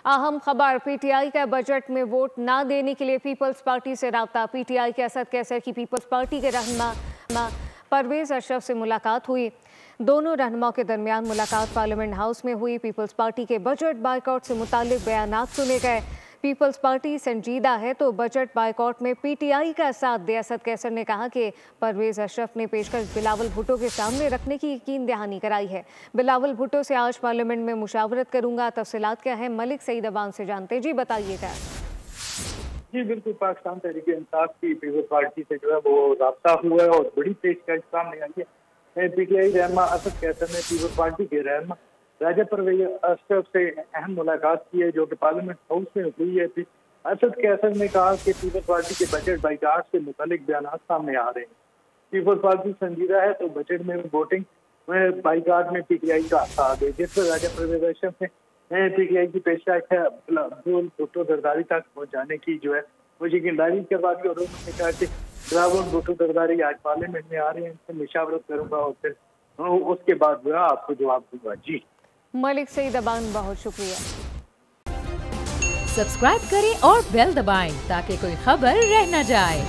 अहम खबर, पीटीआई का बजट में वोट ना देने के लिए पीपल्स पार्टी से राब्ता। पीटीआई के असद कैसर की पीपल्स पार्टी के रहनुमा परवेज अशरफ से मुलाकात हुई। दोनों रहनुमाओं के दरमियान मुलाकात पार्लियामेंट हाउस में हुई। पीपल्स पार्टी के बजट बायकॉट से मुतालिक बयानात सुने गए। पीपल्स पार्टी संजीदा है तो बजट बायकॉट में पीटीआई का साथ दे। असद कैसर ने कहा कि परवेज अशरफ ने पेशकश बिलावल भुट्टो के सामने रखने की यकीन दहानी कराई है। बिलावल भुट्टो से आज पार्लियामेंट में मुशावरत करूंगा। तफसीलात क्या है, मलिक सईद अबान से जानते। जी बताइएगा। जी बिल्कुल, पाकिस्तान तहरीक इंसाफ की पीपल्स पार्टी से जो है वो राब्ता हुआ है और बड़ी पेशकश सामने आई है। पीटीआई रहनुमा असद कैसर ने पीपल्स पार्टी के रहनुमा राजा परवेज अशरफ से अहम मुलाकात की है, जो कि पार्लियामेंट हाउस में हुई है। असद कैसर ने कहा कि पीपल्स पार्टी के बजट बाइकाट से मुतालिक बयान सामने आ रहे हैं। पीपल्स पार्टी संजीदा है तो बजट में वोटिंग में बाइकाट में पीटीआई का साथ है, जिस पर राजा परवेज अशरफ ने पीटीआई की पेशकश है बिलावल भुट्टो जरदारी तक पहुँचाने की जो है वो यकीनदारी करवा दी। और उन्होंने कहा कि बिलावल भुट्टो जरदारी आज पार्लियामेंट में आ रहे हैं, इनसे मुशावरत करूंगा और फिर उसके बाद जो है आपको जवाब दूंगा। जी मलिक सईद अबान, बहुत शुक्रिया। सब्सक्राइब करें और बेल दबाएं ताकि कोई खबर रह न जाए।